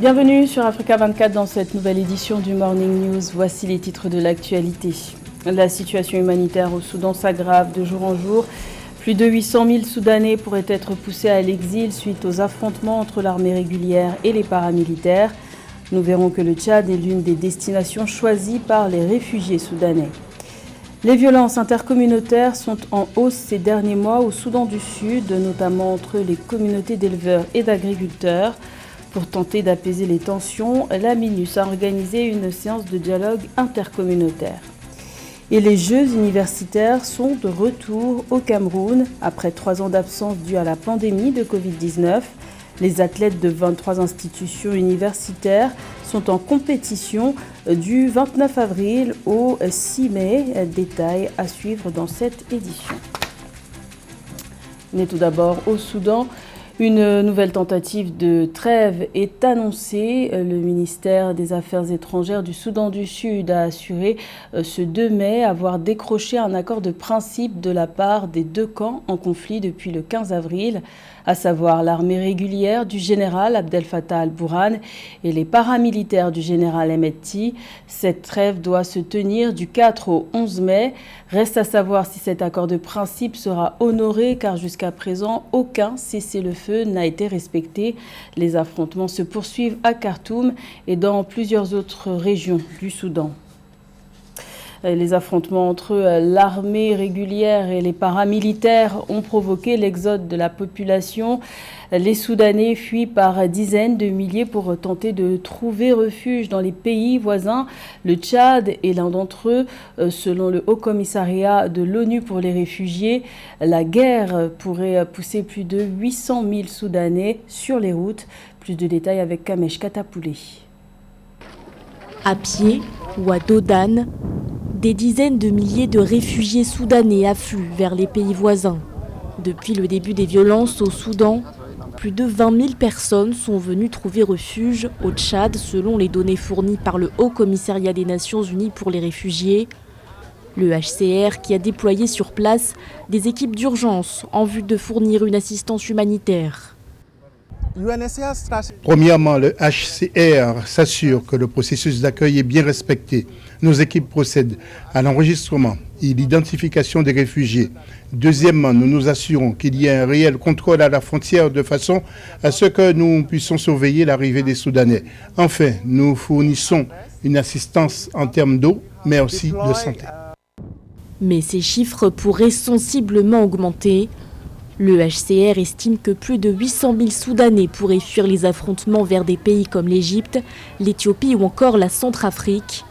Bienvenue sur Africa 24 dans cette nouvelle édition du Morning News. Voici les titres de l'actualité. La situation humanitaire au Soudan s'aggrave de jour en jour. Plus de 800 000 Soudanais pourraient être poussés à l'exil suite aux affrontements entre l'armée régulière et les paramilitaires. Nous verrons que le Tchad est l'une des destinations choisies par les réfugiés soudanais. Les violences intercommunautaires sont en hausse ces derniers mois au Soudan du Sud, notamment entre les communautés d'éleveurs et d'agriculteurs. Pour tenter d'apaiser les tensions, la MINUS a organisé une séance de dialogue intercommunautaire. Et les Jeux universitaires sont de retour au Cameroun après 3 ans d'absence due à la pandémie de Covid-19. Les athlètes de 23 institutions universitaires sont en compétition du 29 avril au 6 mai. Détail à suivre dans cette édition. On est tout d'abord au Soudan. Une nouvelle tentative de trêve est annoncée. Le ministère des Affaires étrangères du Soudan du Sud a assuré ce 2 mai avoir décroché un accord de principe de la part des deux camps en conflit depuis le 15 avril, à savoir l'armée régulière du général Abdel Fattah al-Burhan et les paramilitaires du général Hemedti. Cette trêve doit se tenir du 4 au 11 mai. Reste à savoir si cet accord de principe sera honoré, car jusqu'à présent, aucun cessez-le-feu n'a été respecté. Les affrontements se poursuivent à Khartoum et dans plusieurs autres régions du Soudan. Les affrontements entre l'armée régulière et les paramilitaires ont provoqué l'exode de la population. Les Soudanais fuient par dizaines de milliers pour tenter de trouver refuge dans les pays voisins. Le Tchad est l'un d'entre eux. Selon le Haut-Commissariat de l'ONU pour les réfugiés, la guerre pourrait pousser plus de 800 000 Soudanais sur les routes. Plus de détails avec Kamesh Katapoulé. À pied ou à dos d'âne, des dizaines de milliers de réfugiés soudanais affluent vers les pays voisins. Depuis le début des violences au Soudan, plus de 20 000 personnes sont venues trouver refuge au Tchad, selon les données fournies par le Haut Commissariat des Nations Unies pour les réfugiés. Le HCR qui a déployé sur place des équipes d'urgence en vue de fournir une assistance humanitaire. Premièrement, le HCR s'assure que le processus d'accueil est bien respecté. Nos équipes procèdent à l'enregistrement et l'identification des réfugiés. Deuxièmement, nous nous assurons qu'il y ait un réel contrôle à la frontière de façon à ce que nous puissions surveiller l'arrivée des Soudanais. Enfin, nous fournissons une assistance en termes d'eau, mais aussi de santé. Mais ces chiffres pourraient sensiblement augmenter. Le HCR estime que plus de 800 000 Soudanais pourraient fuir les affrontements vers des pays comme l'Égypte, l'Éthiopie ou encore la Centrafrique.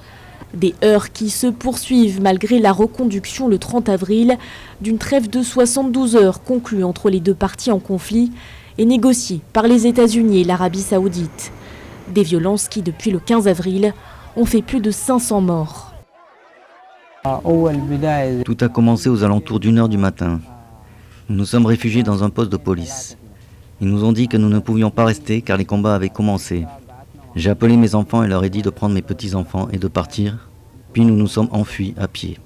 Des heurts qui se poursuivent malgré la reconduction le 30 avril d'une trêve de 72 heures conclue entre les deux parties en conflit et négociée par les États-Unis et l'Arabie saoudite. Des violences qui, depuis le 15 avril, ont fait plus de 500 morts. Tout a commencé aux alentours d'1h du matin. Nous nous sommes réfugiés dans un poste de police. Ils nous ont dit que nous ne pouvions pas rester car les combats avaient commencé. J'ai appelé mes enfants et leur ai dit de prendre mes petits-enfants et de partir. Puis nous nous sommes enfuis à pied.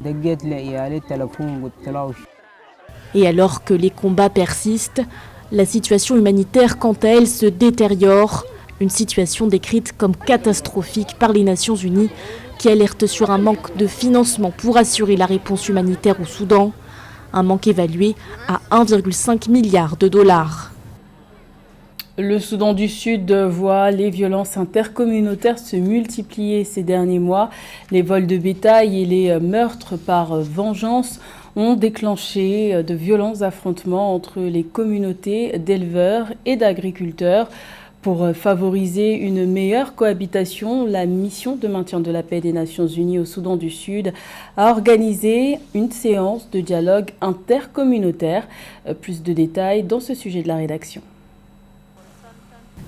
Et alors que les combats persistent, la situation humanitaire quant à elle se détériore. Une situation décrite comme catastrophique par les Nations Unies qui alertent sur un manque de financement pour assurer la réponse humanitaire au Soudan. Un manque évalué à 1,5 milliard de dollars. Le Soudan du Sud voit les violences intercommunautaires se multiplier ces derniers mois. Les vols de bétail et les meurtres par vengeance ont déclenché de violents affrontements entre les communautés d'éleveurs et d'agriculteurs. Pour favoriser une meilleure cohabitation, la mission de maintien de la paix des Nations Unies au Soudan du Sud a organisé une séance de dialogue intercommunautaire. Plus de détails dans ce sujet de la rédaction.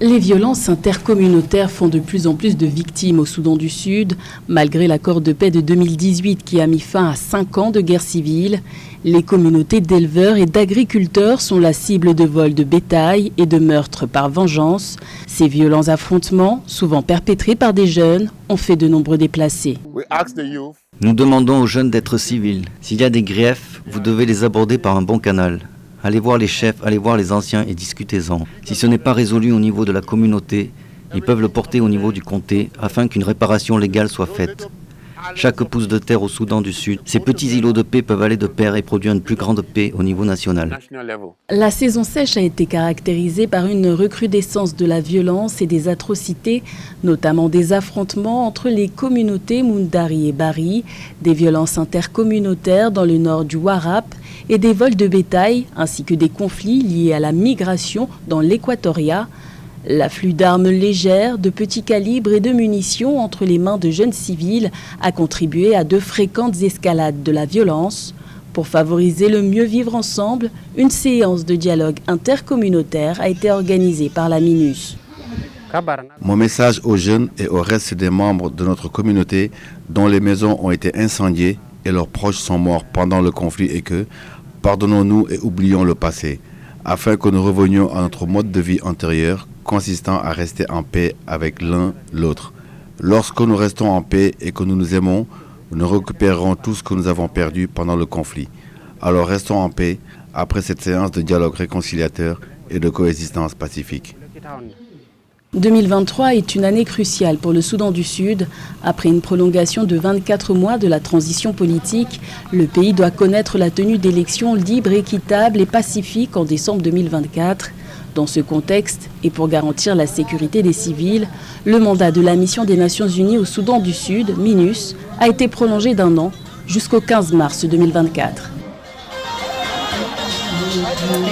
Les violences intercommunautaires font de plus en plus de victimes au Soudan du Sud, malgré l'accord de paix de 2018 qui a mis fin à 5 ans de guerre civile. Les communautés d'éleveurs et d'agriculteurs sont la cible de vols de bétail et de meurtres par vengeance. Ces violents affrontements, souvent perpétrés par des jeunes, ont fait de nombreux déplacés. Nous demandons aux jeunes d'être civils. S'il y a des griefs, vous devez les aborder par un bon canal. Allez voir les chefs, allez voir les anciens et discutez-en. Si ce n'est pas résolu au niveau de la communauté, Ils peuvent le porter au niveau du comté afin qu'une réparation légale soit faite. Chaque pouce de terre au Soudan du Sud, ces petits îlots de paix peuvent aller de pair et produire une plus grande paix au niveau national. La saison sèche a été caractérisée par une recrudescence de la violence et des atrocités, notamment des affrontements entre les communautés Mundari et Bari, des violences intercommunautaires dans le nord du Warrap et des vols de bétail, ainsi que des conflits liés à la migration dans l'Équatoria. L'afflux d'armes légères, de petits calibres et de munitions entre les mains de jeunes civils a contribué à de fréquentes escalades de la violence. Pour favoriser le mieux vivre ensemble, une séance de dialogue intercommunautaire a été organisée par la MINUS. Mon message aux jeunes et au reste des membres de notre communauté dont les maisons ont été incendiées et leurs proches sont morts pendant le conflit est que pardonnons-nous et oublions le passé, afin que nous revenions à notre mode de vie antérieur consistant à rester en paix avec l'un l'autre. Lorsque nous restons en paix et que nous nous aimons, nous récupérerons tout ce que nous avons perdu pendant le conflit. Alors restons en paix après cette séance de dialogue réconciliateur et de coexistence pacifique. 2023 est une année cruciale pour le Soudan du Sud. Après une prolongation de 24 mois de la transition politique, le pays doit connaître la tenue d'élections libres, équitables et pacifiques en décembre 2024. Dans ce contexte, et pour garantir la sécurité des civils, le mandat de la mission des Nations Unies au Soudan du Sud, MINUS, a été prolongé d'1 an jusqu'au 15 mars 2024.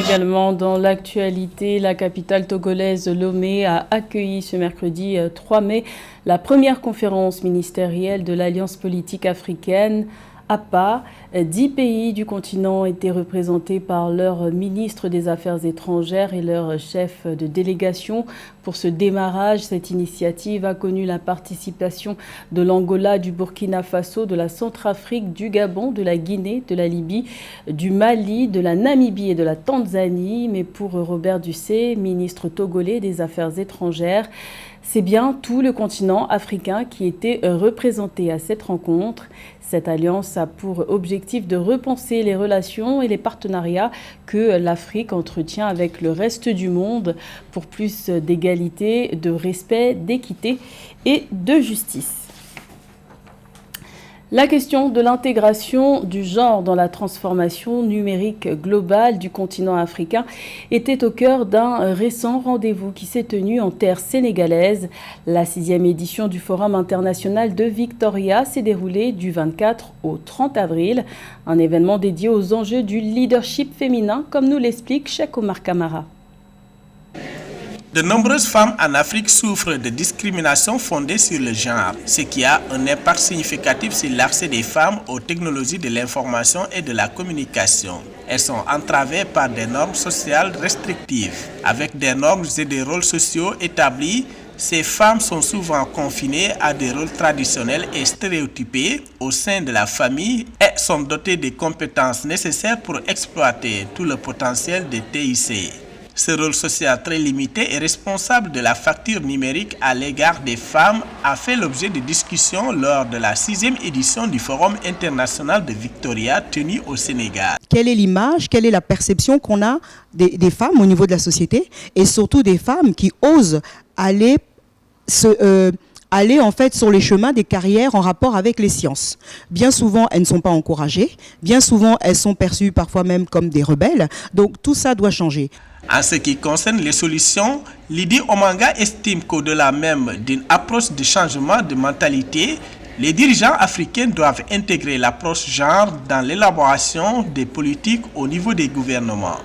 Également dans l'actualité, la capitale togolaise Lomé a accueilli ce mercredi 3 mai la première conférence ministérielle de l'Alliance politique africaine. APA, 10 pays du continent étaient représentés par leurs ministres des Affaires étrangères et leurs chefs de délégation. Pour ce démarrage, cette initiative a connu la participation de l'Angola, du Burkina Faso, de la Centrafrique, du Gabon, de la Guinée, de la Libye, du Mali, de la Namibie et de la Tanzanie. Mais pour Robert Dussé, ministre togolais des Affaires étrangères, c'est bien tout le continent africain qui était représenté à cette rencontre. Cette alliance a pour objectif de repenser les relations et les partenariats que l'Afrique entretient avec le reste du monde pour plus d'égalité, de respect, d'équité et de justice. La question de l'intégration du genre dans la transformation numérique globale du continent africain était au cœur d'un récent rendez-vous qui s'est tenu en terre sénégalaise. La 6e édition du Forum international de Victoria s'est déroulée du 24 au 30 avril. Un événement dédié aux enjeux du leadership féminin, comme nous l'explique Cheikh Omar Kamara. De nombreuses femmes en Afrique souffrent de discrimination fondée sur le genre, ce qui a un impact significatif sur l'accès des femmes aux technologies de l'information et de la communication. Elles sont entravées par des normes sociales restrictives. Avec des normes et des rôles sociaux établis, ces femmes sont souvent confinées à des rôles traditionnels et stéréotypés au sein de la famille et sont dotées des compétences nécessaires pour exploiter tout le potentiel des TIC. Ce rôle social très limité et responsable de la facture numérique à l'égard des femmes a fait l'objet de discussions lors de la 6e édition du Forum international de Victoria tenu au Sénégal. Quelle est l'image, quelle est la perception qu'on a des femmes au niveau de la société et surtout des femmes qui osent aller en fait sur les chemins des carrières en rapport avec les sciences. Bien souvent, elles ne sont pas encouragées. Bien souvent, elles sont perçues parfois même comme des rebelles. Donc tout ça doit changer. En ce qui concerne les solutions, Lydie Omanga estime qu'au-delà même d'une approche de changement de mentalité, les dirigeants africains doivent intégrer l'approche genre dans l'élaboration des politiques au niveau des gouvernements.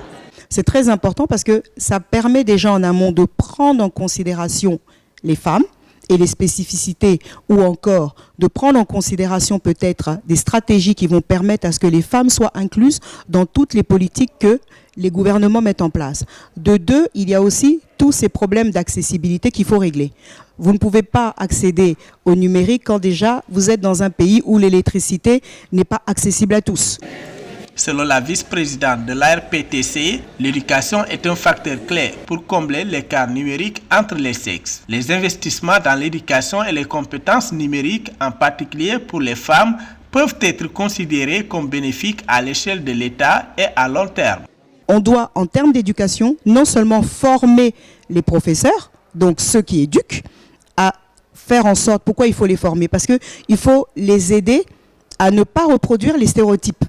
C'est très important parce que ça permet déjà en amont de prendre en considération les femmes et les spécificités, ou encore de prendre en considération peut-être des stratégies qui vont permettre à ce que les femmes soient incluses dans toutes les politiques que les gouvernements mettent en place. De deux, il y a aussi tous ces problèmes d'accessibilité qu'il faut régler. Vous ne pouvez pas accéder au numérique quand déjà vous êtes dans un pays où l'électricité n'est pas accessible à tous. Selon la vice-présidente de l'ARPTC, l'éducation est un facteur clé pour combler l'écart numérique entre les sexes. Les investissements dans l'éducation et les compétences numériques, en particulier pour les femmes, peuvent être considérés comme bénéfiques à l'échelle de l'État et à long terme. On doit, en termes d'éducation, non seulement former les professeurs, donc ceux qui éduquent, à faire en sorte, pourquoi il faut les former? Parce qu'il faut les aider à ne pas reproduire les stéréotypes.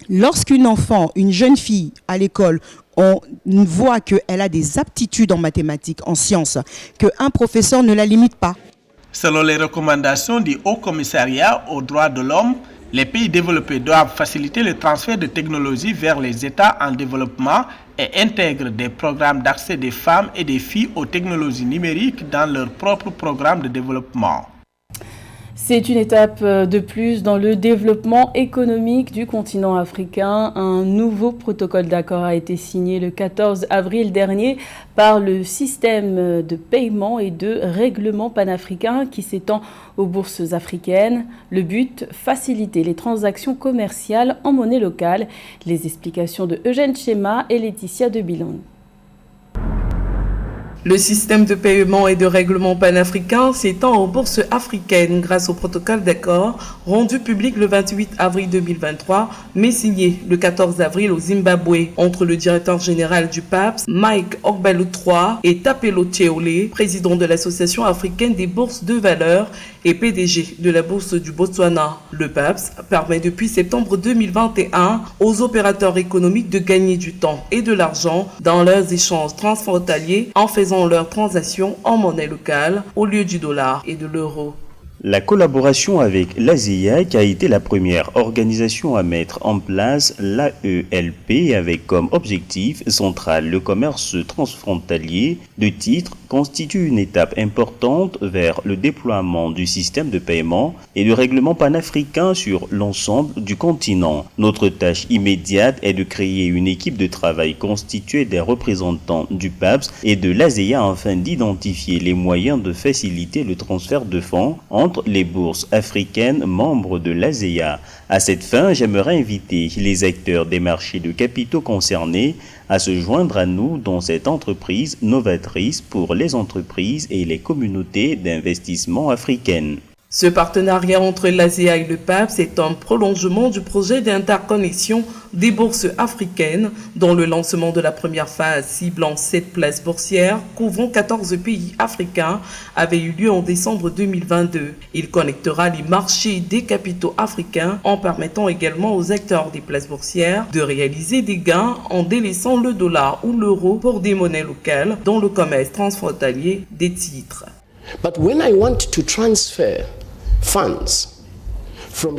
Lorsqu'une enfant, une jeune fille à l'école, on voit qu'elle a des aptitudes en mathématiques, en sciences, qu'un professeur ne la limite pas. Selon les recommandations du Haut Commissariat aux droits de l'homme, les pays développés doivent faciliter le transfert de technologies vers les États en développement et intègrent des programmes d'accès des femmes et des filles aux technologies numériques dans leur propre programme de développement. C'est une étape de plus dans le développement économique du continent africain. Un nouveau protocole d'accord a été signé le 14 avril dernier par le système de paiement et de règlement panafricain qui s'étend aux bourses africaines. Le but, faciliter les transactions commerciales en monnaie locale. Les explications de Eugène Chema et Laetitia de Bilan. Le système de paiement et de règlement panafricain s'étend aux bourses africaines grâce au protocole d'accord rendu public le 28 avril 2023, mais signé le 14 avril au Zimbabwe entre le directeur général du PAPS, Mike Ogbalo III, et Tapelo Tcheole, président de l'Association africaine des bourses de valeur et PDG de la bourse du Botswana. Le PAPS permet depuis septembre 2021 aux opérateurs économiques de gagner du temps et de l'argent dans leurs échanges transfrontaliers en faisant leurs transactions en monnaie locale au lieu du dollar et de l'euro. La collaboration avec l'ASEA, qui a été la première organisation à mettre en place l'AELP avec comme objectif central le commerce transfrontalier de titres, constitue une étape importante vers le déploiement du système de paiement et de règlement panafricain sur l'ensemble du continent. Notre tâche immédiate est de créer une équipe de travail constituée des représentants du PAPS et de l'ASEA afin d'identifier les moyens de faciliter le transfert de fonds entre les bourses africaines membres de l'ASEA. À cette fin, j'aimerais inviter les acteurs des marchés de capitaux concernés à se joindre à nous dans cette entreprise novatrice pour les entreprises et les communautés d'investissement africaines. Ce partenariat entre l'ASEA et le PAPS est un prolongement du projet d'interconnexion des bourses africaines, dont le lancement de la première phase ciblant 7 places boursières couvrant 14 pays africains avait eu lieu en décembre 2022. Il connectera les marchés des capitaux africains en permettant également aux acteurs des places boursières de réaliser des gains en délaissant le dollar ou l'euro pour des monnaies locales dans le commerce transfrontalier des titres. But when I want to transfer funds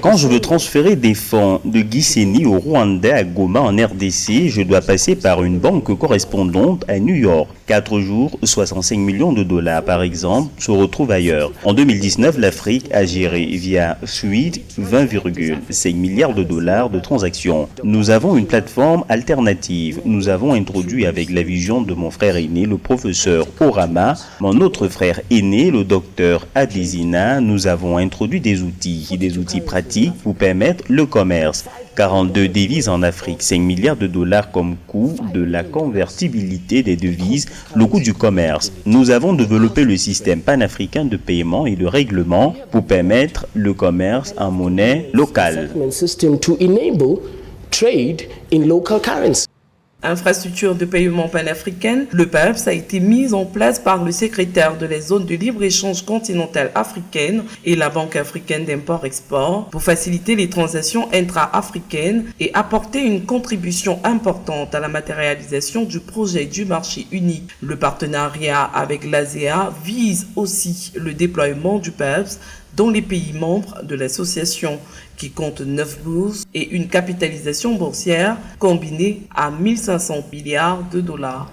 Quand je veux transférer des fonds de Gisenyi au Rwanda à Goma en RDC, je dois passer par une banque correspondante à New York. 4 jours, 65 millions de dollars par exemple, se retrouvent ailleurs. En 2019, l'Afrique a géré via Suite 20,5 milliards de dollars de transactions. Nous avons une plateforme alternative. Nous avons introduit avec la vision de mon frère aîné, le professeur Orama, mon autre frère aîné, le docteur Adesina, nous avons introduit des outils pratiques pour permettre le commerce. 42 devises en Afrique, 5 milliards de dollars comme coût de la convertibilité des devises, le coût du commerce. Nous avons développé le système panafricain de paiement et de règlement pour permettre le commerce en monnaie locale. Infrastructure de paiement panafricaine, le PAPS a été mis en place par le secrétaire de la zone de libre-échange continentale africaine et la Banque africaine d'import-export pour faciliter les transactions intra-africaines et apporter une contribution importante à la matérialisation du projet du marché unique. Le partenariat avec l'ASEA vise aussi le déploiement du PAPS dans les pays membres de l'association, qui compte 9 bourses et une capitalisation boursière combinée à 1500 milliards de dollars.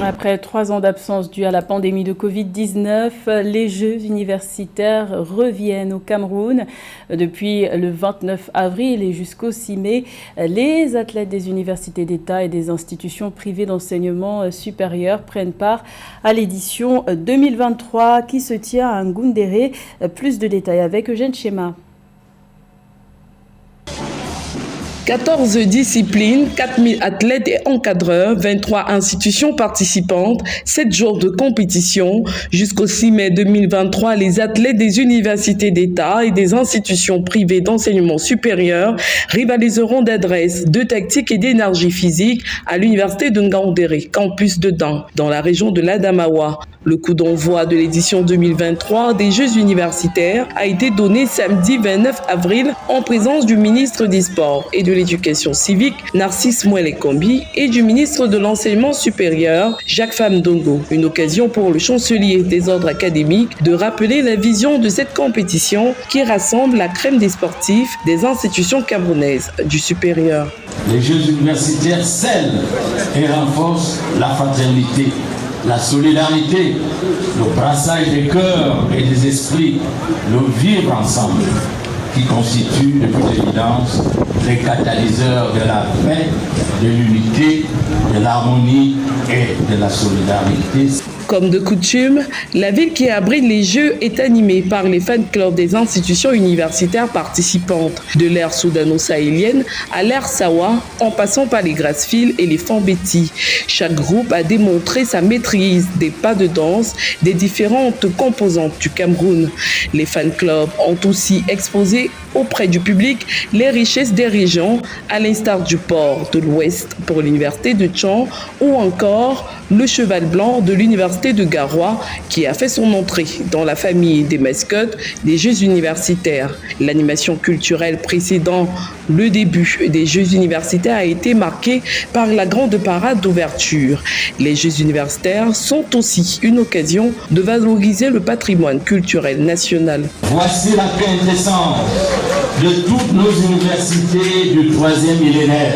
Après 3 ans d'absence due à la pandémie de Covid-19, les Jeux universitaires reviennent au Cameroun. Depuis le 29 avril et jusqu'au 6 mai, les athlètes des universités d'État et des institutions privées d'enseignement supérieur prennent part à l'édition 2023 qui se tient à Ngoundéré. Plus de détails avec Eugène Chema. 14 disciplines, 4000 athlètes et encadreurs, 23 institutions participantes, 7 jours de compétition. Jusqu'au 6 mai 2023, les athlètes des universités d'État et des institutions privées d'enseignement supérieur rivaliseront d'adresse, de tactique et d'énergie physique à l'université de Ngaoundéré, campus de Dan, dans la région de l'Adamawa. Le coup d'envoi de l'édition 2023 des Jeux universitaires a été donné samedi 29 avril en présence du ministre des Sports et de l'Éducation civique, Narcisse Mouelé-Kombi, et du ministre de l'Enseignement supérieur, Jacques Famdongo. Une occasion pour le chancelier des ordres académiques de rappeler la vision de cette compétition qui rassemble la crème des sportifs des institutions camerounaises du supérieur. Les Jeux universitaires scellent et renforcent la fraternité, la solidarité, le brassage des cœurs et des esprits, le vivre ensemble, qui constituent de toute évidence les catalyseurs de la paix, de l'unité, de l'harmonie et de la solidarité. Comme de coutume, la ville qui abrite les Jeux est animée par les fan clubs des institutions universitaires participantes, de l'ère soudano-sahélienne à l'ère Sawa, en passant par les Grassfield et les Fambeti. Chaque groupe a démontré sa maîtrise des pas de danse des différentes composantes du Cameroun. Les fan clubs ont aussi exposé auprès du public les richesses des régions, à l'instar du port de l'Ouest pour l'université de Tchon ou encore le cheval blanc de l'université de Garoua qui a fait son entrée dans la famille des mascottes des Jeux universitaires. L'animation culturelle précédant le début des Jeux universitaires a été marquée par la grande parade d'ouverture. Les Jeux universitaires sont aussi une occasion de valoriser le patrimoine culturel national. Voici la quintessence de toutes nos universités du 3e millénaire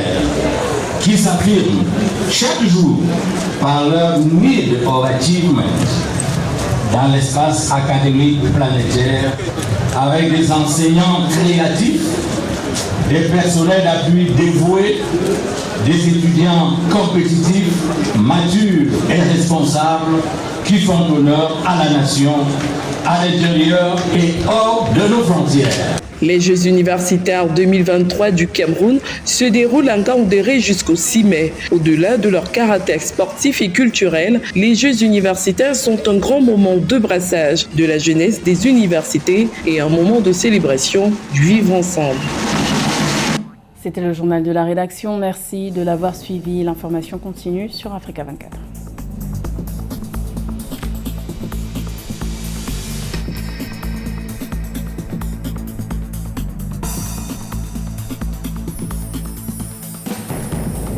qui s'affirment chaque jour par leur need of achievement dans l'espace académique planétaire avec des enseignants créatifs, des personnels d'appui dévoués, des étudiants compétitifs, matures et responsables qui font honneur à la nation, à l'intérieur et hors de nos frontières. Les Jeux universitaires 2023 du Cameroun se déroulent à Ngaoundéré jusqu'au 6 mai. Au-delà de leur caractère sportif et culturel, les Jeux universitaires sont un grand moment de brassage de la jeunesse des universités et un moment de célébration du vivre ensemble. C'était le journal de la rédaction. Merci de l'avoir suivi. L'information continue sur Africa 24.